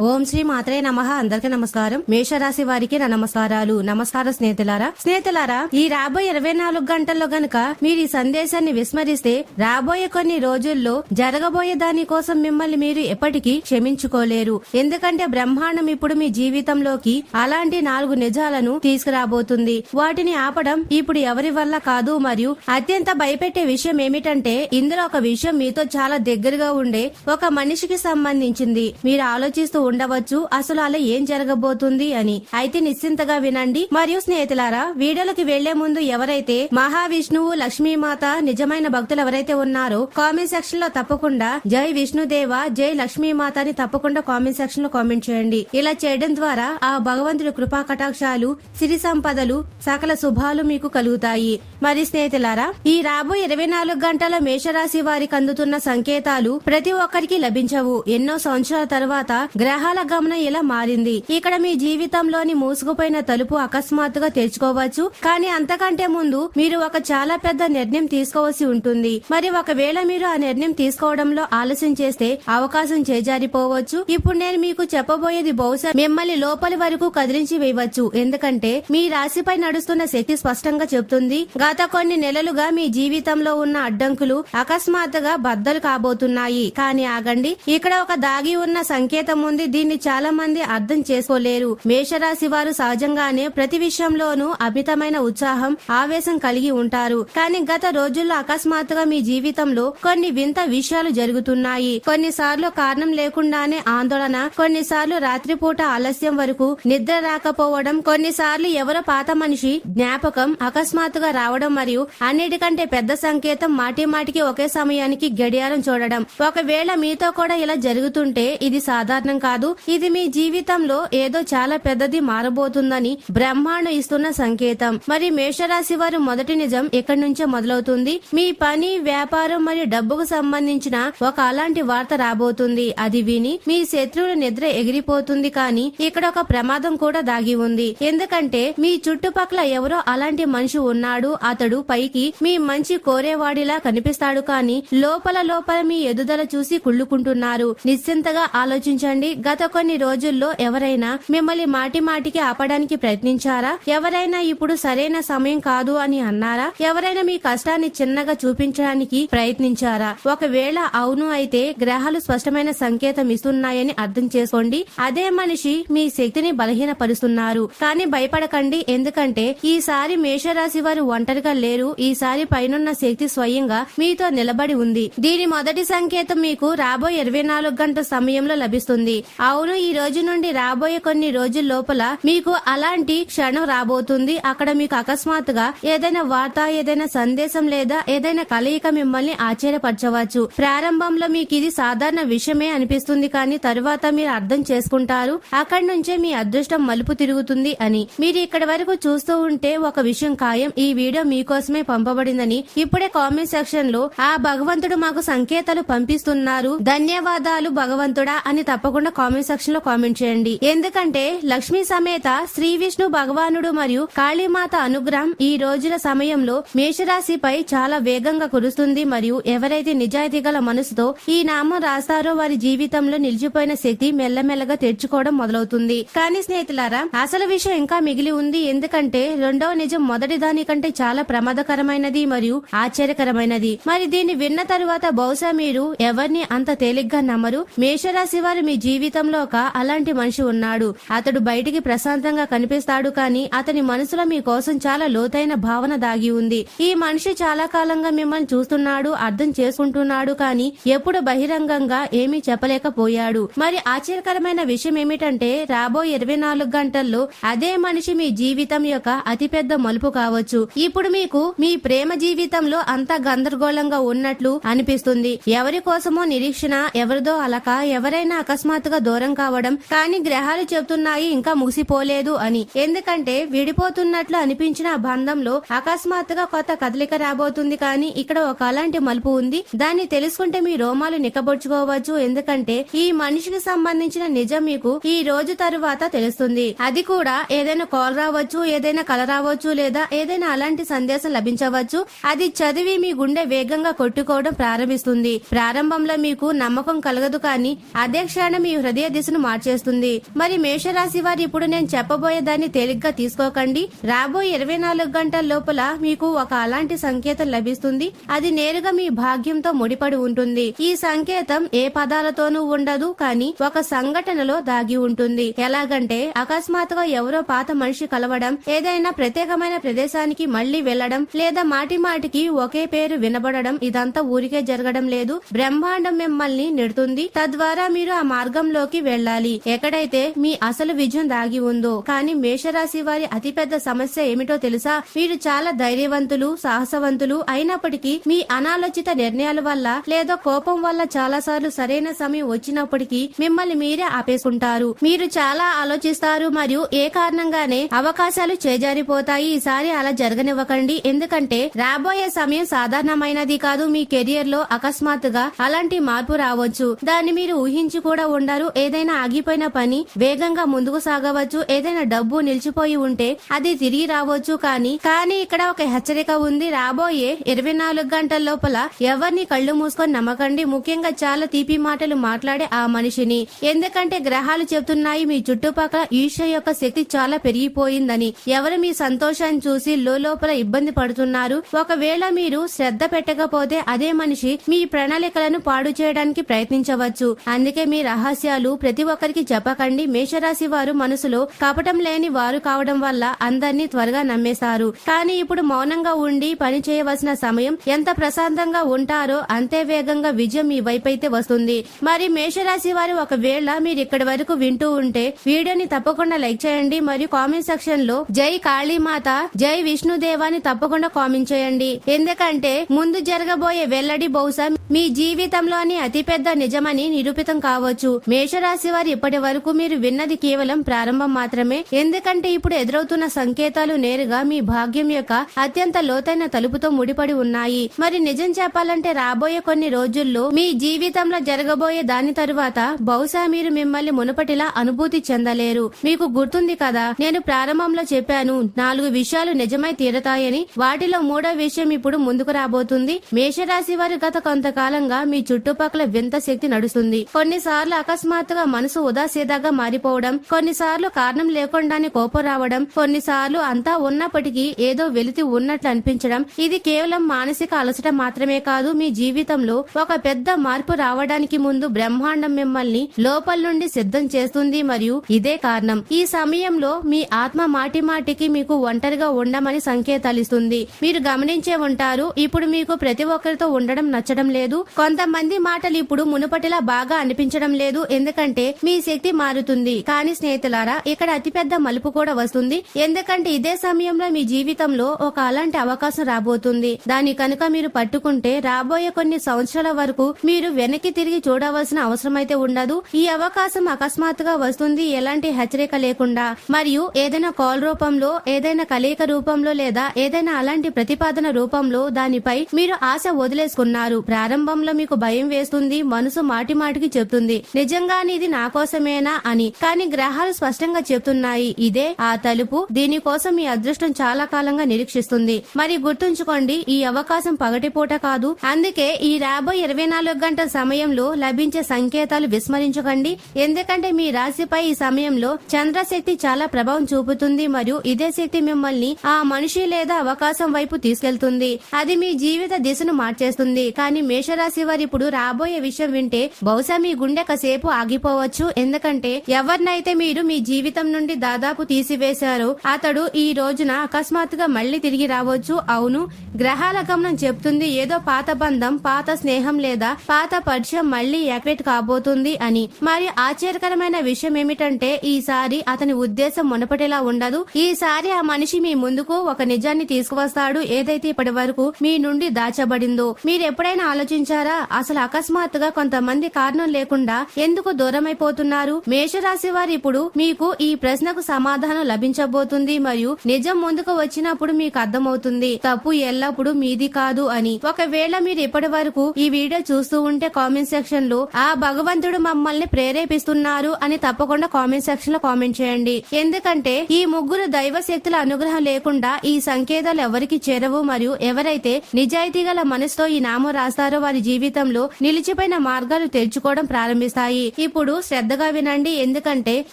ఓం శ్రీ మాత్రే నమః. అందరికీ నమస్కారం. మేషరాశి వారికి నా నమస్కారాలు. నమస్కారం స్నేహితులారా, ఈ రాబోయే 24 గంటల్లో గనక మీరు ఈ సందేశాన్ని విస్మరిస్తే రాబోయే కొన్ని రోజుల్లో జరగబోయే దాని కోసం మిమ్మల్ని మీరు ఎప్పటికీ క్షమించుకోలేరు. ఎందుకంటే బ్రహ్మాండం ఇప్పుడు మీ జీవితంలోకి అలాంటి 4 నిజాలను తీసుకురాబోతుంది. వాటిని ఆపడం ఇప్పుడు ఎవరి వల్ల కాదు. మరియు అత్యంత భయపెట్టే విషయం ఏమిటంటే ఇందులో ఒక విషయం మీతో చాలా దగ్గరగా ఉండే ఒక మనిషికి సంబంధించింది. మీరు ఆలోచిస్తూ ఉండవచ్చు అసలు అలా ఏం జరగబోతుంది అని. అయితే నిశ్చింతగా వినండి. మరియు స్నేహితులారా, వీడియోలోకి వెళ్లే ముందు ఎవరైతే మహావిష్ణువు, లక్ష్మీమాత నిజమైన భక్తులు ఎవరైతే ఉన్నారో కామెంట్ సెక్షన్ లో తప్పకుండా జై విష్ణుదేవ, జై లక్ష్మీమాత అని తప్పకుండా కామెంట్ సెక్షన్ లో కామెంట్ చేయండి. ఇలా చేయడం ద్వారా ఆ భగవంతుడి కృపా కటాక్షాలు, సిరి సంపదలు, సకల శుభాలు మీకు కలుగుతాయి. మరి స్నేహితులారా, ఈ రాబోయే 24 గంటల మేషరాశి వారికి అందుతున్న సంకేతాలు ప్రతి ఒక్కరికి లభించవు. ఎన్నో సంవత్సరాల తర్వాత గ్రహాల గమనం ఇలా మారింది. ఇక్కడ మీ జీవితంలోని మూసుకుపోయిన తలుపు అకస్మాత్తుగా తెరుచుకోవచ్చు. కానీ అంతకంటే ముందు మీరు ఒక చాలా పెద్ద నిర్ణయం తీసుకోవాల్సి ఉంటుంది. మరి ఒకవేళ మీరు ఆ నిర్ణయం తీసుకోవడంలో ఆలస్యం చేస్తే అవకాశం చేజారిపోవచ్చు. ఇప్పుడు నేను మీకు చెప్పబోయేది బహుశా మిమ్మల్ని లోపలి వరకు కదిలించి వేయవచ్చు. ఎందుకంటే మీ రాశిపై నడుస్తున్న శక్తి స్పష్టంగా చెబుతుంది. గత కొన్ని నెలలుగా మీ జీవితంలో ఉన్న అడ్డంకులు అకస్మాత్తుగా బద్దలు కాబోతున్నాయి. కానీ ఆగండి, ఇక్కడ ఒక దాగి ఉన్న సంకేతం ఉంది. దీన్ని చాలా మంది అర్థం చేసుకోలేరు. మేషరాశి వారు సహజంగానే ప్రతి విషయంలోనూ అమితమైన ఉత్సాహం, ఆవేశం కలిగి ఉంటారు. కానీ గత రోజుల్లో అకస్మాత్తుగా మీ జీవితంలో కొన్ని వింత విషయాలు జరుగుతున్నాయి. కొన్నిసార్లు కారణం లేకుండానే ఆందోళన, కొన్నిసార్లు రాత్రిపూట ఆలస్యం వరకు నిద్ర రాకపోవడం, కొన్నిసార్లు ఎవరో పాత మనిషి జ్ఞాపకం అకస్మాత్తుగా రావడం, మరియు అన్నిటికంటే పెద్ద సంకేతం మాటిమాటికి ఒకే సమయానికి గడియారం చూడడం. ఒకవేళ మీతో కూడా ఇలా జరుగుతుంటే ఇది సాధారణం కాదు. ఇది మీ జీవితంలో ఏదో చాలా పెద్దది మారబోతుందని బ్రహ్మాండం ఇస్తున్న సంకేతం. మరి మేషరాశి వారు మొదటి నిజం ఎక్కడి నుంచో మొదలవుతుంది. మీ పని, వ్యాపారం మరియు డబ్బుకు సంబంధించిన ఒక అలాంటి వార్త రాబోతుంది. అది విని మీ శత్రువుల నిద్ర ఎగిరిపోతుంది. కానీ ఇక్కడ ఒక ప్రమాదం కూడా దాగి ఉంది. ఎందుకంటే మీ చుట్టుపక్కల ఎవరో అలాంటి మనిషి ఉన్నాడు. అతడు పైకి మీ మంచి కోరేవాడిలా కనిపిస్తాడు. కానీ లోపల మీ ఎదుదల చూసి కుళ్ళుకుంటున్నారు. నిశ్చింతగా ఆలోచించండి. గత కొన్ని రోజుల్లో ఎవరైనా మిమ్మల్ని మాటిమాటికి ఆపడానికి ప్రయత్నించారా? ఎవరైనా ఇప్పుడు సరైన సమయం కాదు అని అన్నారా? ఎవరైనా మీ కష్టాన్ని చిన్నగా చూపించడానికి ప్రయత్నించారా? ఒకవేళ అవును అయితే గ్రహాలు స్పష్టమైన సంకేతం ఇస్తున్నాయని అర్థం చేసుకోండి. అదే మనిషి మీ శక్తిని బలహీనపరుస్తున్నారు. కానీ భయపడకండి. ఎందుకంటే ఈసారి మేషరాశి వారు ఒంటరిగా లేరు. ఈసారి పైనున్న శక్తి స్వయంగా మీతో నిలబడి ఉంది. దీని మొదటి సంకేతం మీకు రాబోయే 24 గంటల సమయంలో లభిస్తుంది. అవును, ఈ రోజు నుండి రాబోయే కొన్ని రోజుల లోపల మీకు అలాంటి క్షణం రాబోతుంది. అక్కడ మీకు అకస్మాత్తుగా ఏదైనా వార్త, ఏదైనా సందేశం లేదా ఏదైనా కలయిక మిమ్మల్ని ఆశ్చర్యపరచవచ్చు. ప్రారంభంలో మీకు ఇది సాధారణ విషయమే అనిపిస్తుంది. కానీ తరువాత మీరు అర్థం చేసుకుంటారు అక్కడి నుంచే మీ అదృష్టం మలుపు తిరుగుతుంది అని. మీరు ఇక్కడి వరకు చూస్తూ ఉంటే ఒక విషయం ఖాయం. ఈ వీడియో మీకోసమే పంపబడిందని ఇప్పుడే కామెంట్ సెక్షన్ లో ఆ భగవంతుడు మాకు సంకేతాలు పంపిస్తున్నారు, ధన్యవాదాలు భగవంతుడా అని తప్పకుండా కామెంట్ సెక్షన్ లో కామెంట్ చేయండి. ఎందుకంటే లక్ష్మీ సమేత శ్రీ విష్ణు భగవానుడు మరియు కాళీమాత అనుగ్రహం ఈ రోజుల సమయంలో మేషరాశిపై చాలా వేగంగా కురుస్తుంది. మరియు ఎవరైతే నిజాయితీ గల మనసుతో ఈ నామం రాస్తారో వారి జీవితంలో నిలిచిపోయిన శక్తి మెల్లమెల్లగా తెచ్చుకోవడం మొదలవుతుంది. కానీ స్నేహితులారా, అసలు విషయం ఇంకా మిగిలి ఉంది. ఎందుకంటే రెండవ నిజం మొదటి దానికంటే చాలా ప్రమాదకరమైనది మరియు ఆశ్చర్యకరమైనది. మరి దీన్ని విన్న తరువాత బహుశా మీరు ఎవరిని అంత తేలిగ్గా నమ్మరు. మేషరాశి వారు మీ జీవితంలో ఒక అలాంటి మనిషి ఉన్నాడు. అతడు బయటికి ప్రశాంతంగా కనిపిస్తాడు. కానీ అతని మనసులో మీ కోసం చాలా లోతైన భావన దాగి ఉంది. ఈ మనిషి చాలా కాలంగా మిమ్మల్ని చూస్తున్నాడు, అర్థం చేసుకుంటున్నాడు. కానీ ఎప్పుడు బహిరంగంగా ఏమీ చెప్పలేకపోయాడు. మరి ఆశ్చర్యకరమైన విషయం ఏమిటంటే రాబోయే 24 గంటల్లో అదే మనిషి మీ జీవితం యొక్క అతిపెద్ద మలుపు కావచ్చు. ఇప్పుడు మీకు మీ ప్రేమ జీవితంలో అంతా గందరగోళంగా ఉన్నట్లు అనిపిస్తుంది. ఎవరి కోసమో నిరీక్షణ, ఎవరిదో అలక, ఎవరైనా అకస్మాత్తుగా దూరం కావడం. కానీ గ్రహాలు చెబుతున్నాయి ఇంకా ముగిసిపోలేదు అని. ఎందుకంటే విడిపోతున్నట్లు అనిపించిన బంధంలో అకస్మాత్తుగా కొత్త కదలిక రాబోతుంది. కానీ ఇక్కడ ఒక అలాంటి మలుపు ఉంది. దాన్ని తెలుసుకుంటే మీ రోమాలు నిక్కబొచ్చుకోవచ్చు. ఎందుకంటే ఈ మనిషికి సంబంధించిన నిజం మీకు ఈ రోజు తరువాత తెలుస్తుంది. అది కూడా ఏదైనా కాల్ రావచ్చు, ఏదైనా కల రావచ్చు, లేదా ఏదైనా అలాంటి సందేశం లభించవచ్చు. అది చదివి మీ గుండె వేగంగా కొట్టుకోవడం ప్రారంభిస్తుంది. ప్రారంభంలో మీకు నమ్మకం కలగదు. కానీ అదే క్షణం మీ హృదయ దిశను మార్చేస్తుంది. మరి మేషరాశి వారు ఇప్పుడు నేను చెప్పబోయే దాన్ని తేలిగ్గా తీసుకోకండి. రాబోయే 24 గంటల లోపల మీకు ఒక అలాంటి సంకేతం లభిస్తుంది. అది నేరుగా మీ భాగ్యంతో ముడిపడి ఉంటుంది. ఈ సంకేతం ఏ పదాలతోనూ ఉండదు, కానీ ఒక సంఘటనలో దాగి ఉంటుంది. ఎలాగంటే అకస్మాత్తుగా ఎవరో పాత మనిషి కలవడం, ఏదైనా ప్రత్యేకమైన ప్రదేశానికి మళ్లీ వెళ్లడం, లేదా మాటి మాటికి ఒకే పేరు వినబడడం. ఇదంతా ఊరికే జరగడం లేదు. బ్రహ్మాండం మిమ్మల్ని నెడుతుంది. తద్వారా మీరు ఆ మార్గంలోకి వెళ్ళాలి ఎక్కడైతే మీ అసలు విజయం దాగి ఉందో. కానీ మేషరాశి వారి అతిపెద్ద సమస్య ఏమిటో తెలుసా? మీరు చాలా ధైర్యవంతులు, సాహసవంతులు అయినప్పటికీ మీ అనాలోచిత నిర్ణయాల వల్ల లేదా కోపం వల్ల చాలా సార్లు సరైన సమయం వచ్చినప్పటికీ మిమ్మల్ని మీరే ఆపేసుకుంటారు. మీరు చాలా ఆలోచిస్తారు మరియు ఏ కారణంగానే అవకాశాలు చేజారిపోతాయి. ఈసారి అలా జరగనివ్వకండి, ఎందుకంటే రాబోయే సమయం సాధారణమైనది కాదు. మీ కెరియర్ లో అకస్మాత్తుగా అలాంటి మార్పు రావచ్చు. దాన్ని మీరు ఊహించి కూడా ఉండరు. ఏదైనా ఆగిపోయిన పని వేగంగా ముందుకు సాగవచ్చు. ఏదైనా డబ్బు నిలిచిపోయి ఉంటే అది తిరిగి రావచ్చు. కానీ ఇక్కడ ఒక హెచ్చరిక ఉంది. రాబోయే 24 గంటల లోపల ఎవరిని కళ్ళు మూసుకొని నమ్మకండి, ముఖ్యంగా చాలా తీపి మాటలు మాట్లాడే ఆ మనిషిని. ఎందుకంటే గ్రహాలు చెబుతున్నాయి మీ చుట్టుపక్కల ఈర్ష్య యొక్క శక్తి చాలా పెరిగిపోయిందని. ఎవరు మీ సంతోషాన్ని చూసి లోపల ఇబ్బంది పడుతున్నారు. ఒకవేళ మీరు శ్రద్ధ పెట్టకపోతే అదే మనిషి మీ ప్రణాళికలను పాడు చేయడానికి ప్రయత్నించవచ్చు. అందుకే మీ రహస్యాలు ప్రతి ఒక్కరికి చెప్పకండి. మేషరాశి వారు మనసులో కపటం లేని వారు కావడం వల్ల అందరినీ త్వరగా నమ్మేశారు. కానీ ఇప్పుడు మౌనంగా ఉండి పని చేయవలసిన సమయం. ఎంత ప్రశాంతంగా ఉంటారో అంతే వేగంగా విజయం మీ వైపైతే వస్తుంది. మరి మేషరాశి వారు ఒకవేళ మీరు ఇక్కడి వరకు వింటూ ఉంటే వీడియోని తప్పకుండా లైక్ చేయండి మరియు కామెంట్ సెక్షన్ లో జై కాళీమాత, జై విష్ణుదేవాని తప్పకుండా కామెంట్ చేయండి. ఎందుకంటే ముందు జరగబోయే వెల్లడి బహుశా మీ జీవితంలోని అతిపెద్ద నిజమని నిరూపితం కావచ్చు. మేషరాశి వారు ఇప్పటి వరకు మీరు విన్నది కేవలం ప్రారంభం మాత్రమే. ఎందుకంటే ఇప్పుడు ఎదురవుతున్న సంకేతాలు నేరుగా మీ భాగ్యం యొక్క అత్యంత లోతైన తలుపుతో ముడిపడి ఉన్నాయి. మరి నిజం చెప్పాలంటే రాబోయే కొన్ని రోజుల్లో మీ జీవితంలో జరగబోయే దాని తరువాత బహుశా మీరు మిమ్మల్ని మునుపటిలా అనుభూతి చెందలేరు. మీకు గుర్తుంది కదా, నేను ప్రారంభంలో చెప్పాను 4 విషయాలు నిజమై తీరతాయని. వాటిలో 3వ విషయం ఇప్పుడు ముందుకు రాబోతుంది. మేషరాశి వారు గత కొంతకాలంగా మీ చుట్టుపక్కల వింత శక్తి నడుస్తుంది. కొన్నిసార్లు అకస్మాత్తుగా మనసు ఉదాసీదాగా మారిపోవడం, కొన్నిసార్లు కారణం లేకుండానే కోపం రావడం, కొన్నిసార్లు అంతా ఉన్నప్పటికీ ఏదో వెలితి ఉన్నట్లు అనిపించడం. ఇది కేవలం మానసిక అలసట మాత్రమే కాదు, మీ జీవితంలో ఒక పెద్ద మార్పు రావడానికి ముందు బ్రహ్మాండం మిమ్మల్ని లోపల నుండి సిద్ధం చేస్తుంది. మరియు ఇదే కారణం ఈ సమయంలో మీ ఆత్మ మాటి మాటికి మీకు ఒంటరిగా ఉండమని సంకేతాలు ఇస్తుంది. మీరు గమనించే ఉంటారు, ఇప్పుడు మీకు ప్రతి ఒక్కరితో ఉండడం నచ్చడం లేదు. కొంతమంది మాటలు ఇప్పుడు మునుపటిలా బాగా అనిపించడం లేదు, ఎందుకంటే మీ శక్తి మారుతుంది. కానీ స్నేహితులారా, ఇక్కడ అతిపెద్ద మలుపు కూడా వస్తుంది. ఎందుకంటే ఇదే సమయంలో మీ జీవితంలో ఒక అలాంటి అవకాశం రాబోతుంది. దాని కనుక మీరు పట్టుకుంటే రాబోయే కొన్ని సంవత్సరాల వరకు మీరు వెనక్కి తిరిగి చూడవలసిన అవసరం అయితే ఉండదు. ఈ అవకాశం అకస్మాత్తుగా వస్తుంది, ఎలాంటి హెచ్చరిక లేకుండా. మరియు ఏదైనా కాల్ రూపంలో, ఏదైనా కలయిక రూపంలో, లేదా ఏదైనా అలాంటి ప్రతిపాదన రూపంలో దానిపై మీరు ఆశ వదిలేసుకున్నారు. ప్రారంభంలో మీకు భయం వేస్తుంది, మనసు మాటి మాటికి చెప్తుంది నిజంగానే ఇది నా కోసమేనా అని. కానీ గ్రహాలు స్పష్టంగా చెప్తున్నాయి ఇదే ఆ తలుపు. దీనికోసం మీ అదృష్టం చాలా కాలంగా నిరీక్షిస్తుంది. మరి గుర్తుంచుకోండి, ఈ అవకాశం పగటిపూట కాదు. అందుకే ఈ రాబోయే 24 గంటల సమయంలో లభించే సంకేతాలు విస్మరించకండి. ఎందుకంటే మీ రాశిపై ఈ సమయంలో చంద్రశక్తి చాలా ప్రభావం చూపుతుంది మరియు ఇదే శక్తి మిమ్మల్ని ఆ మనిషి లేదా అవకాశం వైపు తీసుకెళ్తుంది. అది మీ జీవిత దిశను మార్చేస్తుంది. కానీ మేషరాశి వారు ఇప్పుడు రాబోయే విషయం వింటే బహుశా మీ గుండె కాసేపు ఆగిపోవచ్చు. ఎందుకంటే ఎవరినైతే మీరు మీ జీవితం నుండి దాదాపు తీసివేశారో అతడు ఈ రోజున అకస్మాత్తుగా మళ్లీ తిరిగి రావచ్చు. అవును, గ్రహాల గమనం చెప్తుంది ఏదో పాత బంధం, పాత స్నేహం లేదా పాత పరిచయం మళ్లీ యాక్టివేట్ కాబోతుంది అని. మరి ఆశ్చర్యకరమైన విషయం ఏమిటంటే ఈసారి అతని ఉద్దేశం మునపటిలా ఉండదు. ఈసారి ఆ మనిషి మీ ముందుకు ఒక నిజాన్ని తీసుకువస్తాడు, ఏదైతే ఇప్పటి వరకు మీ నుండి దాచబడిందో. మీరు ఎప్పుడైనా ఆలోచించారా, అసలు అకస్మాత్తుగా కొంతమంది కారణం లేకుండా ఎందుకు దూరమైపోతున్నారు? మేషరాశి వారు ఇప్పుడు మీకు ఈ ప్రశ్నకు సమాధానం లభించబోతుంది మరియు నిజం ముందుకు వచ్చినప్పుడు మీకు అర్థమవుతుంది తప్పు ఎల్లప్పుడూ మీది కాదు అని. ఒకవేళ మీరు ఇప్పటి వరకు ఈ వీడియో చూస్తూ ఉంటే కామెంట్ సెక్షన్ లో ఆ భగవంతుడు మమ్మల్ని ప్రేరేపిస్తున్నారు అని తప్పకుండా కామెంట్ సెక్షన్ లో కామెంట్ చేయండి. ఎందుకంటే ఈ ముగ్గురు దైవ శక్తుల అనుగ్రహం లేకుండా ఈ సంకేతాలు ఎవరికి చేరవు మరియు ఎవరైతే నిజాయితీ గల మనసుతో ఈ నామం రాస్తారో వారి జీవితంలో నిలిచిపోయిన మార్గాలు తెరుచుకోవడం ప్రారంభిస్తాయి. ఇప్పుడు శ్రద్ధగా వినండి, ఎందుకంటే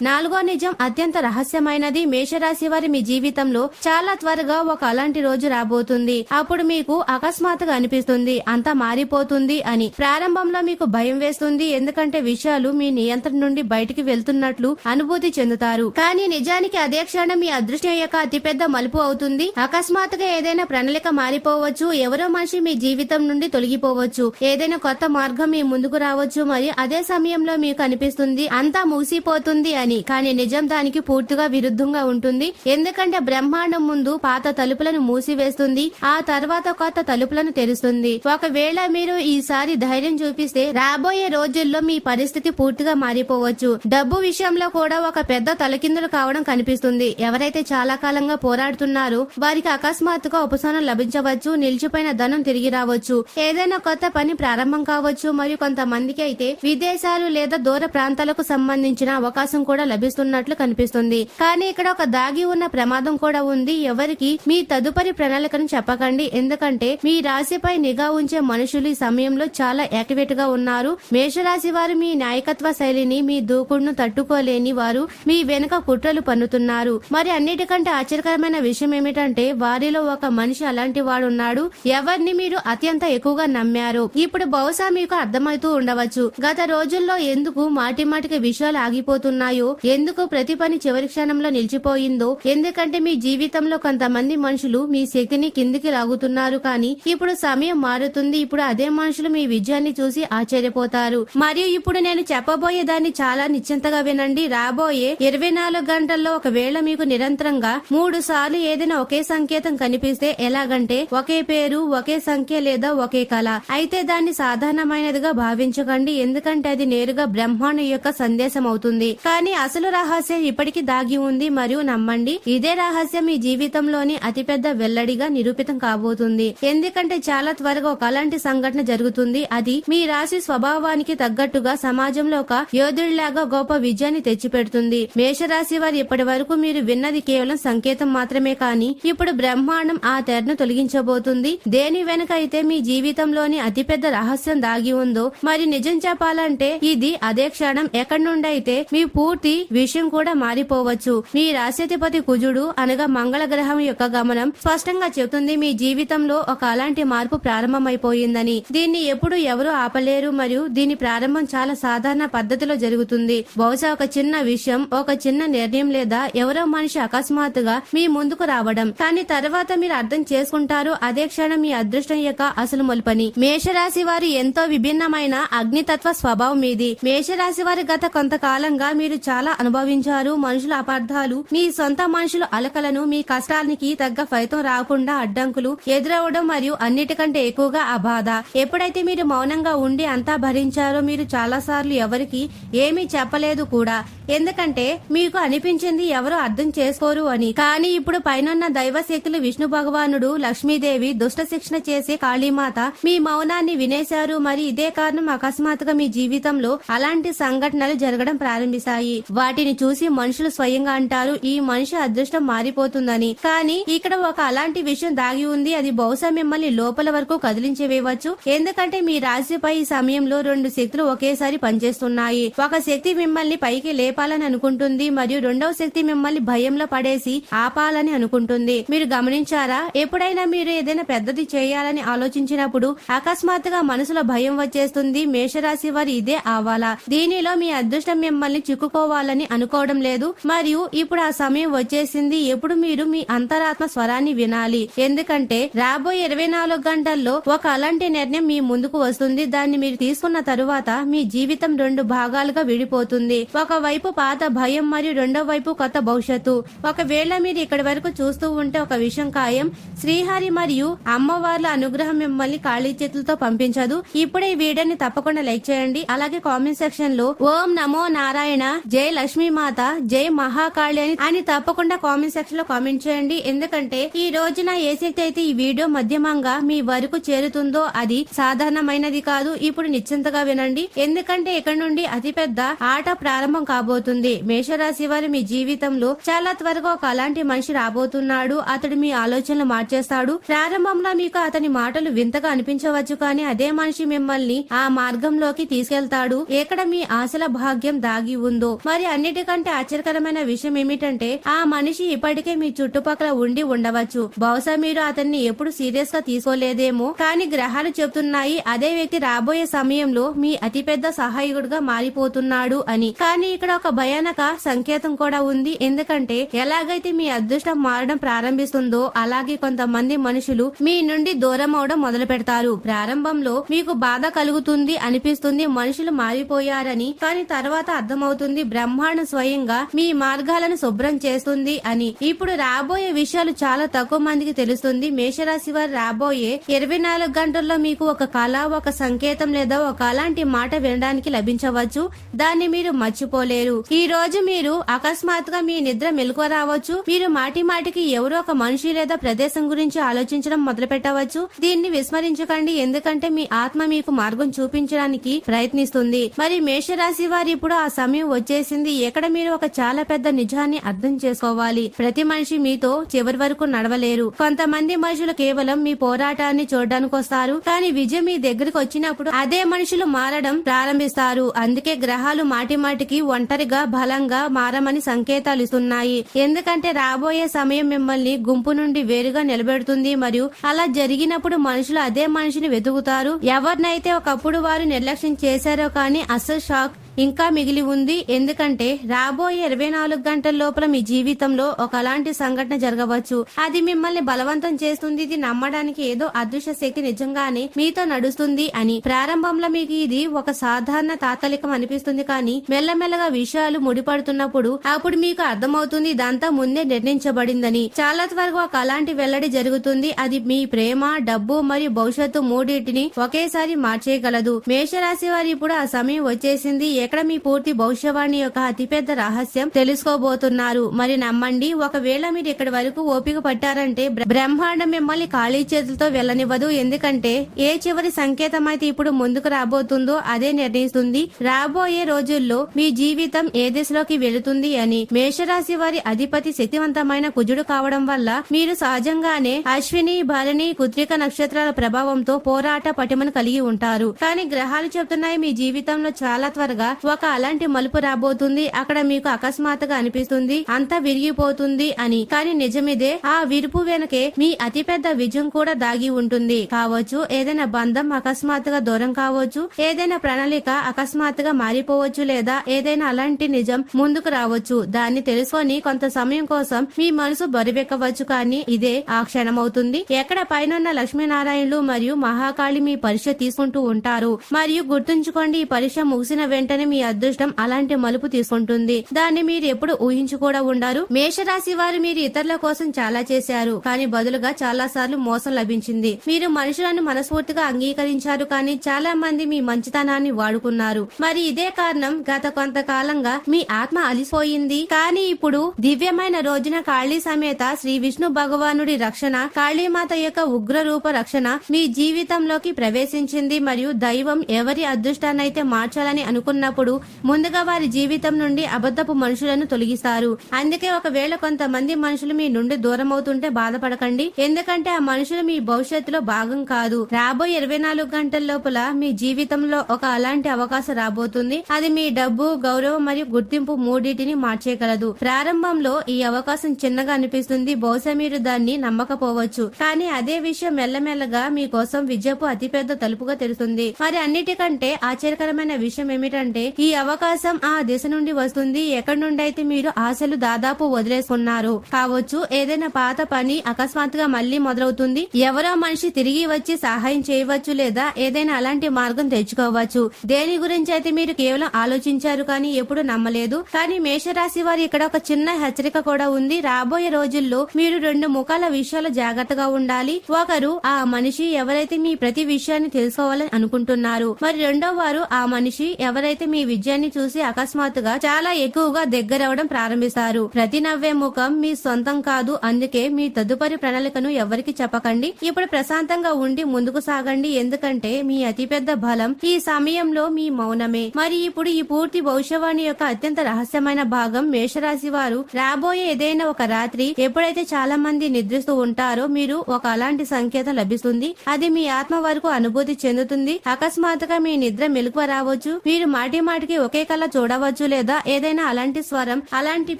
4వ నిజం అత్యంత రహస్యమైనది. మేషరాశి వారి మీ జీవితంలో చాలా త్వరగా ఒక అలాంటి రోజు రాబోతుంది. అప్పుడు మీకు అకస్మాత్తుగా అనిపిస్తుంది అంతా మారిపోతుంది అని. ప్రారంభంలో మీకు భయం వేస్తుంది, ఎందుకంటే విషయాలు మీ నియంత్రణ నుండి బయటికి వెళ్తున్నట్లు అనుభూతి చెందుతారు. కానీ నిజానికి అదే క్షణం మీ అదృష్టం యొక్క అతిపెద్ద మలుపు అవుతుంది. అకస్మాత్తుగా ఏదైనా ప్రణాళిక మారిపోవచ్చు, ఎవరో మనిషి మీ జీవితం నుండి తొలగిపోవచ్చు, ఏదైనా కొత్త మార్గం మీ ముందుకు రావచ్చు. మరి అదే సమయంలో మీకు అనిపిస్తుంది అంతా ముగిసిపోతుంది అని. కానీ నిజం దానికి పూర్తిగా విరుద్ధంగా ఉంటుంది. ఎందుకంటే బ్రహ్మాండం ముందు పాత తలుపులను మూసివేస్తుంది, ఆ తర్వాత కొత్త తలుపులను తెరుస్తుంది. ఒకవేళ మీరు ఈసారి ధైర్యం చూపిస్తే రాబోయే రోజుల్లో మీ పరిస్థితి పూర్తిగా మారిపోవచ్చు. డబ్బు విషయంలో కూడా ఒక పెద్ద తలకిందులు కావడం కనిపిస్తుంది. ఎవరైతే చాలా కాలంగా పోరాడుతున్నారో వారికి అకస్మాత్తుగా ఉపశమనం లభించవచ్చు, నిలిచిపోయిన ధనం తిరిగి రావచ్చు, ఏదైనా కొత్త పని ప్రారంభం కావచ్చు. మరియు కొంతమందికి అయితే విదేశాలు లేదా దూర ప్రాంతాలకు సంబంధించిన అవకాశం కూడా లభిస్తున్నట్లు కనిపిస్తుంది. కానీ ఇక్కడ ఒక దాగి ఉన్న ప్రమాదం కూడా ఉంది. ఎవరికి మీ తదుపరి ప్రణాళికను చెప్పకండి, ఎందుకంటే మీ రాశిపై నిఘా ఉంచే మనుషులు ఈ సమయంలో చాలా యాక్టివేట్ గా ఉన్నారు. మేషరాశి వారు మీ నాయకత్వ శైలిని, మీ దూకుడును తట్టుకోలేని వారు మీ వెనుక కుట్రలు పన్నుతున్నారు. మరి అన్నిటికంటే ఆశ్చర్యకరమైన విషయం ఏమిటంటే వారిలో ఒక మనిషి అలాంటి వాడున్నాడు ఎవరిని మీరు అత్యంత ఎక్కువగా నమ్మారు. ఇప్పుడు బహుశా మీకు అర్థమవుతూ ఉండవచ్చు గత రోజుల్లో ఎందుకు మాటిమాటికి విషయాలు ఆగిపోతున్నాయో, ఎందుకు ప్రతి పని చివరి క్షణంలో నిలిచిపోయిందో. ఎందుకంటే మీ జీవితంలో కొంతమంది మనుషులు మీ శక్తిని కిందికి లాగుతున్నారు. కానీ ఇప్పుడు సమయం మారుతుంది. ఇప్పుడు అదే మనుషులు మీ విజయాన్ని చూసి ఆశ్చర్యపోతారు. మరియు ఇప్పుడు నేను చెప్పబోయే దాన్ని చాలా నిశ్చింతగా వినండి. రాబోయే 24 గంటల్లో ఒకవేళ మీకు నిరంతరంగా 3 సార్లు ఏదైనా ఒకే సంకేతం కనిపిస్తే, ఎలాగంటే ఒకే పేరు, ఒకే సంఖ్య లేదా ఒకే కళ, అయితే దాన్ని సాధారణమైనదిగా భావించకండి, ఎందుకంటే అది నేరుగా బ్రహ్మాండం యొక్క సందేశం అవుతుంది. కానీ అసలు రహస్యం ఇప్పటికీ దాగి ఉంది. మరియు నమ్మండి, ఇదే రహస్యం మీ జీవితంలోని అతిపెద్ద వెల్లడిగా నిరూపితం కాబోతుంది. ఎందుకంటే చాలా త్వరగా ఒక అలాంటి సంఘటన జరుగుతుంది. అది మీ రాశి స్వభావానికి తగ్గట్టుగా సమాజంలో ఒక యోధుడిలాగా గొప్ప విజయాన్ని తెచ్చిపెడుతుంది. మేషరాశి వారు ఇప్పటి వరకు మీరు విన్నది కేవలం సంకేతం మాత్రమే, కానీ ఇప్పుడు బ్రహ్మాండం ఆ తెరను తొలగించబోతుంది. దేని వెనుక అయితే మీ జీవితంలోని అతిపెద్ద రహస్యం దాగి ఉందో, మరి నిజం చెప్పాలంటే ఇది అదే క్షణం. ఎక్కడి నుండి అయితే మీ పూర్తి విషయం కూడా మారిపోవచ్చు. మీ రాశ్యాధిపతి కుజుడు అనగా మంగళ గ్రహం యొక్క గమనం స్పష్టంగా చెబుతుంది మీ జీవితంలో ఒక అలాంటి మార్పు ప్రారంభమైపోయిందని. దీన్ని ఎప్పుడు ఎవరు ఆపలేరు. మరియు దీని ప్రారంభం చాలా సాధారణ పద్ధతిలో జరుగుతుంది. బహుశా ఒక చిన్న విషయం, ఒక చిన్న నిర్ణయం లేదా ఎవరో మనిషి అకస్మాత్తుగా మీ ముందుకు రావడం. కానీ తర్వాత మీరు అర్థం చేసుకుంటారు అదే క్షణం మీ అదృష్టం యొక్క అసలు మొలుపని. మేషరాశి వారు ఎంతో విభిన్నమైన అగ్నితత్వ స్వభావం మీది. మేషరాశి వారి గత కొంతకాలంగా మీరు చాలా అనుభవించారు. మనుషుల అపార్థాలు, మీ సొంత మనుషుల అలకలను, మీ కష్టానికి తగ్గ ఫలితం రాకుండా అడ్డంకులు ఎదురవడం, మరియు అన్నిటికంటే ఎక్కువగా ఆ బాధ. ఎప్పుడైతే మీరు మౌనంగా ఉండి అంతా భరించారో, మీరు చాలా సార్లు ఎవరికి ఏమీ చెప్పలేదు కూడా, ఎందుకంటే మీకు అనిపించింది ఎవరు అర్థం చేసుకోరు అని. కానీ ఇప్పుడు పైనున్న దైవ శక్తులు, విష్ణు భగవానుడు, లక్ష్మీదేవి, దుష్ట శిక్షణ చేసే కాళీమాత మీ మౌనాన్ని వినేశారు. మరి ఇదే కారణం అకస్మాత్తుగా మీ జీవితంలో అలాంటి సంఘటనలు జరగడం ప్రారంభిస్తాయి. వాటిని చూసి మనుషులు స్వయంగా అంటారు ఈ మనిషి అదృష్టం మారిపోతుందని. కానీ ఇక్కడ ఒక అలాంటి విషయం దాగి ఉంది. అది బహుశా మిమ్మల్ని లోపల వరకు కదిలించేవేయవచ్చు. ఎందుకంటే మీ రాశిపై ఈ సమయంలో 2 శక్తులు ఒకేసారి పనిచేస్తున్నాయి. ఒక శక్తి మిమ్మల్ని పైకి లేపాలని అనుకుంటుంది, మరియు రెండవ శక్తి మిమ్మల్ని భయంలో పడేసి ఆపాలని అనుకుంటుంది. మీరు గమనించారా, ఎప్పుడైనా మీరు ఏదైనా పెద్దది చేయాలని ఆలోచించినప్పుడు అకస్మాత్తుగా మనసులో భయం వచ్చేస్తుంది. మేషరాశి వారు ఇదే ఆవాలా. దీనిలో మీ అదృష్టం మిమ్మల్ని చిక్కుకోవాలని అనుకోవడం లేదు. మరియు ఇప్పుడు ఆ సమయం వచ్చేసింది. ఎప్పుడు మీరు మీ అంతరాత్మ స్వరాన్ని వినాలి. ఎందుకంటే రాబోయే 24 గంటల్లో ఒక అలాంటి నిర్ణయం మీ ముందుకు వస్తుంది. దాన్ని మీరు తీసుకున్న తరువాత మీ జీవితం 2 భాగాలుగా విడిపోతుంది. ఒకవైపు పాత భయం మరియు రెండో వైపు కొత్త భవిష్యత్తు. ఒకవేళ మీరు ఇక్కడి వరకు చూస్తూ ఉంటే ఒక విషయం ఖాయం, శ్రీహరి మరియు అమ్మవార్ల అనుగ్రహం మిమ్మల్ని ఖాళీ చేతులతో పంపించదు. ఇప్పుడే ఈ వీడియోని తప్పకుండా లైక్ చేయండి. అలాగే కామెంట్ సెక్షన్ లో ఓం నమో నారాయణ, జై లక్ష్మీ మాత, జై మహాకాళి అని తప్పకుండా కామెంట్ సెక్షన్ లో కామెంట్ చేయండి. ఎందుకంటే ఈ రోజున ఏ శక్తి అయితే ఈ వీడియో మధ్యమంగా మీ వరకు చేరుతుందో అది సాధారణమైనది కాదు. ఇప్పుడు నిశ్చింతగా వినండి, ఎందుకంటే ఇక్కడ నుండి అతిపెద్ద ఆట ప్రారంభం కాబోతుంది. మేషరాశి వారు మీ జీవితంలో చాలా త్వరగా ఒక అలాంటి మనిషి రాబోతున్నాడు. అతడు మీ ఆలోచనలు మార్చేస్తాడు. ప్రారంభంలో మీకు అతని మాటలు వింతగా అనిపించవచ్చు, కానీ అదే మనిషి మిమ్మల్ని ఆ మార్గంలోకి తీసుకెళ్తాడు. ఎక్కడ మీ ఆశల భాగ్యం దాగి ఉందో. మరి అన్నిటికంటే ఆశ్చర్యకరమైన విషయం ఏమిటంటే ఆ మనిషి ఇప్పటికే మీ చుట్టుపక్కల ఉండి ఉండవచ్చు. బహుశా మీరు అతన్ని ఎప్పుడు సీరియస్ గా తీసుకోలేదేమో, కానీ గ్రహాలు చెబుతున్నాయి అదే వ్యక్తి రాబోయే సమయంలో మీ అతిపెద్ద సహాయకుడుగా మారిపోతున్నాడు అని. కానీ ఇక్కడ ఒక భయానక సంకేతం కూడా ఉంది. ఎందుకంటే ఎలాగైతే మీ అదృష్టం మారడం ప్రారంభిస్తుందో అలాగే కొంతమంది మనుషులు మీ నుండి దూరం అవడం మొదలు పెడతారు. ప్రారంభంలో మీకు బాధ కలుగుతుంది, అనిపిస్తుంది మనుషులు మారిపోయారని. కానీ తర్వాత అర్థమవుతుంది బ్రహ్మాండం స్వయంగా మీ మార్గాలను శుభ్రం చేస్తుంది అని. ఇప్పుడు రాబోయే విషయాలు చాలా తక్కువ మందికి తెలుస్తుంది. మేషరాశి వారు రాబోయే 24 గంటల్లో మీకు ఒక కళ, ఒక సంకేతం లేదా ఒక అలాంటి మాట వినడానికి లభించవచ్చు. దాన్ని మీరు మర్చిపోలేరు. ఈ రోజు మీరు అకస్మాత్తుగా మీ నిద్ర మెలకువ రావచ్చు. మీరు మాటి మాటికి ఎవరో ఒక మనిషి లేదా ప్రదేశం గురించి ఆలోచించడం మొదలు పెట్టవచ్చు. దీన్ని విస్మరించకండి, ఎందుకంటే మీ ఆత్మ మీకు మార్గం చూపించడానికి ప్రయత్నిస్తుంది. మరి మేషరాశి వారు ఇప్పుడు ఆ సమయం వచ్చేసింది ఎక్కడ మీరు ఒక చాలా పెద్ద నిజాన్ని అర్థం చేసుకోవాలి. ప్రతి మనిషి మీతో చివరి వరకు నడవలేరు. కొంతమంది మనుషులు కేవలం మీ పోరాటాన్ని చూడడానికి వస్తారు, కానీ విజయం మీ దగ్గరకు వచ్చినప్పుడు అదే మనుషులు మారడం ప్రారంభిస్తారు. అందుకే గ్రహాలు మాటి మాటికి ఒంటరిగా బలంగా మారమని సంకేతాలు ఇస్తున్నాయి. ఎందుకంటే రాబోయే సమయం మిమ్మల్ని గుంపు నుండి వేరుగా నిలబెడుతుంది. మరియు అలా జరిగినప్పుడు మనుషులు అదే మనిషిని వెతుకుతారు. ఎవరినైతే ఒకప్పుడు వారు నిర్లక్ష్యం చేశారో కానీ అసలు షాక్ ఇంకా మిగిలి ఉంది. ఎందుకంటే రాబోయే 24 గంటల లోపల మీ జీవితంలో ఒక అలాంటి సంఘటన జరగవచ్చు. అది మిమ్మల్ని బలవంతం చేస్తుంది. ఇది నమ్మడానికి ఏదో అదృశ్య శక్తి నిజంగానే మీతో నడుస్తుంది అని. ప్రారంభంలో మీకు ఇది ఒక సాధారణ తాత్కాలికం అనిపిస్తుంది, కానీ మెల్లమెల్లగా విషయాలు ముడిపడుతున్నప్పుడు అప్పుడు మీకు అర్థమవుతుంది ఇదంతా ముందే నిర్ణయించబడిందని. చాలా త్వరగా ఒక అలాంటి వెల్లడి జరుగుతుంది. అది మీ ప్రేమ, డబ్బు మరియు భవిష్యత్తు మూడింటిని ఒకేసారి మార్చేయగలదు. మేషరాశి వారు ఇప్పుడు ఆ సమయం వచ్చేసింది ఎక్కడ మీ పూర్తి భవిష్యవాణి యొక్క అతిపెద్ద రహస్యం తెలుసుకోబోతున్నారు. మరి నమ్మండి, ఒకవేళ మీరు ఇక్కడి వరకు ఓపిక పట్టారంటే బ్రహ్మాండం మిమ్మల్ని ఖాళీ చేతులతో వెళ్ళనివ్వదు. ఎందుకంటే ఏ చివరి సంకేతం అయితే ఇప్పుడు ముందుకు రాబోతుందో అదే నిర్ణయిస్తుంది రాబోయే రోజుల్లో మీ జీవితం ఏ దిశలోకి వెళుతుంది అని. మేషరాశి వారి అధిపతి శక్తివంతమైన కుజుడు కావడం వల్ల మీరు సహజంగానే అశ్విని, భరణి, కృత్తిక నక్షత్రాల ప్రభావంతో పోరాట పటిమను కలిగి ఉంటారు. కానీ గ్రహాలు చెప్తున్నాయి మీ జీవితంలో చాలా త్వరగా ఒక అలాంటి మలుపు రాబోతుంది. అక్కడ మీకు అకస్మాత్తుగా అనిపిస్తుంది అంతా విరిగిపోతుంది అని. కానీ నిజమిదే. ఆ విరుపు వెనకే మీ అతిపెద్ద విజయం కూడా దాగి ఉంటుంది. కావచ్చు ఏదైనా బంధం అకస్మాత్తుగా దూరం కావచ్చు, ఏదైనా ప్రణాళిక అకస్మాత్తుగా మారిపోవచ్చు, లేదా ఏదైనా అలాంటి నిజం ముందుకు రావచ్చు. దాన్ని తెలుసుకొని కొంత సమయం కోసం మీ మనసు బరువెక్కవచ్చు, కానీ ఇదే ఆ క్షణం అవుతుంది ఎక్కడ పైన లక్ష్మీనారాయణులు మరియు మహాకాళి మీ పరీక్ష తీసుకుంటూ ఉంటారు. మరియు గుర్తుంచుకోండి, ఈ పరీక్ష ముగిసిన వెంటనే మీ అదృష్టం అలాంటి మలుపు తీసుకుంటుంది. దాన్ని మీరు ఎప్పుడు ఊహించుకోడా ఉండారు. మేషరాశి వారు మీరు ఇతరుల కోసం చాలా చేశారు, కానీ బదులుగా చాలా సార్లు మోసం లభించింది. మీరు మనుషులను మనస్ఫూర్తిగా అంగీకరించారు, కానీ చాలా మంది మీ మంచితనాన్ని వాడుకున్నారు. మరి ఇదే కారణం గత కొంతకాలంగా మీ ఆత్మ అలిసిపోయింది. కానీ ఇప్పుడు దివ్యమైన రోజున కాళీ సమేత శ్రీ విష్ణు భగవానుడి రక్షణ, కాళీమాత యొక్క ఉగ్ర రూప రక్షణ మీ జీవితంలోకి ప్రవేశించింది. మరియు దైవం ఎవరి అదృష్టాన్నైతే మార్చాలని అనుకున్నప్పుడు ముందుగా వారి జీవితం నుండి అబద్ధపు మనుషులను తొలగిస్తారు. అందుకే ఒకవేళ కొంతమంది మనుషులు మీ నుండి దూరం అవుతుంటే బాధపడకండి, ఎందుకంటే ఆ మనుషులు మీ భవిష్యత్తులో భాగం కాదు. రాబోయే 24 గంటల లోపల మీ జీవితంలో ఒక అలాంటి అవకాశం రాబోతుంది. అది మీ డబ్బు, గౌరవం మరియు గుర్తింపు మూడింటిని మార్చేయగలదు. ప్రారంభంలో ఈ అవకాశం చిన్నగా అనిపిస్తుంది, బహుశా మీరు దాన్ని నమ్మకపోవచ్చు, కానీ అదే విషయం మెల్లమెల్లగా మీకోసం విజయపు అతిపెద్ద తలుపుగా తెలుస్తుంది. మరి అన్నిటికంటే ఆశ్చర్యకరమైన విషయం ఏమిటంటే ఈ అవకాశం ఆ దిశ నుండి వస్తుంది ఎక్కడి నుండి అయితే మీరు ఆశలు దాదాపు వదిలేసుకున్నారు కావచ్చు. ఏదైనా పాత పని అకస్మాత్తుగా మళ్లీ మొదలవుతుంది. ఎవరో మనిషి తిరిగి వచ్చి సహాయం చేయవచ్చు, లేదా ఏదైనా అలాంటి మార్గం తెచ్చుకోవచ్చు. దేని గురించి అయితే మీరు కేవలం ఆలోచించారు కానీ ఎప్పుడు నమ్మలేదు. కానీ మేషరాశి వారు ఇక్కడ ఒక చిన్న హెచ్చరిక కూడా ఉంది. రాబోయే రోజుల్లో మీరు 2 ముఖాల విషయాలు జాగ్రత్తగా ఉండాలి. ఒకరు ఆ మనిషి ఎవరైతే మీ ప్రతి విషయాన్ని తెలుసుకోవాలని అనుకుంటున్నారు, మరి రెండో వారు ఆ మనిషి ఎవరైతే మీ విజయాన్ని చూసి అకస్మాత్తుగా చాలా ఎక్కువగా దగ్గరవడం ప్రారంభిస్తారు. ప్రతి నవ్వే ముఖం మీ సొంతం కాదు. అందుకే మీ తదుపరి ప్రణాళికను ఎవరికి చెప్పకండి. ఇప్పుడు ప్రశాంతంగా ఉండి ముందుకు సాగండి, ఎందుకంటే మీ అతిపెద్ద బలం ఈ సమయంలో మీ మౌనమే. మరి ఇప్పుడు ఈ పూర్తి భవిష్యవాణి యొక్క అత్యంత రహస్యమైన భాగం. మేషరాశి వారు రాబోయే ఏదైనా ఒక రాత్రి ఎప్పుడైతే చాలా మంది నిద్రిస్తూ ఉంటారో మీరు ఒక అలాంటి సంకేతం లభిస్తుంది. అది మీ ఆత్మ వరకు అనుభూతి చెందుతుంది. అకస్మాత్తుగా మీ నిద్ర మెలకువ రావచ్చు. మీరు మాటి మాటికి ఒకే కళ చూడవచ్చు లేదా ఏదైనా అలాంటి స్వరం, అలాంటి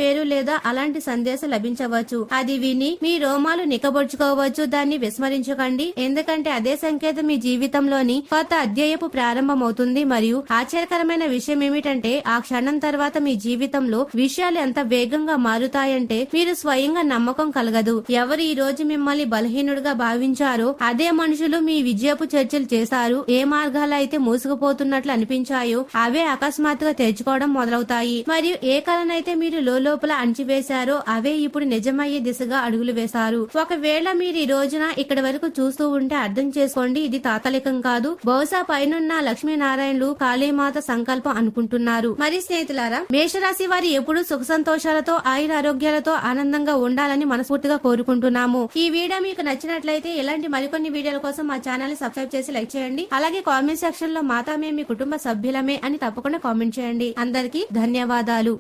పేరు లేదా అలాంటి సందేశం లభించవచ్చు. అది విని మీ రోమాలు నిక్కబొడుచుకోవచ్చు. దాన్ని విస్మరించకండి, ఎందుకంటే అదే సంకేతం మీ జీవితంలోని కొత్త అధ్యాయపు ప్రారంభమవుతుంది. మరియు ఆశ్చర్యకరమైన విషయం ఏమిటంటే ఆ క్షణం తర్వాత మీ జీవితంలో విషయాలు ఎంత వేగంగా మారుతాయంటే మీరు స్వయంగా నమ్మకం కలగదు. ఎవరు ఈ రోజు మిమ్మల్ని బలహీనుడిగా భావించారో అదే మనుషులు మీ విజయపు చర్చలు చేశారు. ఏ మార్గాలు అయితే మూసుకుపోతున్నట్లు అనిపించాయో అవే అకస్మాత్తుగా తెరుచుకోవడం మొదలవుతాయి. మరియు ఏ కళనైతే మీరు లోపల అణచివేశారో అవే ఇప్పుడు నిజమయ్యే దిశగా అడుగులు వేశారు. ఒకవేళ మీరు ఈ రోజున ఇక్కడి వరకు చూస్తూ ఉంటే అర్థం చేసుకోండి, ఇది తాత్కాలికం కాదు. బహుశా పైనున్న లక్ష్మీనారాయణులు కాళీమాత సంకల్పం అనుకుంటున్నారు. మరి స్నేహితులారా, మేషరాశి వారి ఎప్పుడు సుఖ సంతోషాలతో ఆయుర ఆరోగ్యాలతో ఆనందంగా ఉండాలని మనస్ఫూర్తిగా కోరుకుంటున్నాము. ఈ వీడియో మీకు నచ్చినట్లయితే ఇలాంటి మరికొన్ని వీడియోల కోసం మా ఛానల్ ని సబ్స్క్రైబ్ చేసి లైక్ చేయండి. అలాగే కామెంట్ సెక్షన్ లో మాతామే మీ కుటుంబ సభ్యులమే అని తప్పకుండా కామెంట్ చేయండి. అందరికీ ధన్యవాదాలు.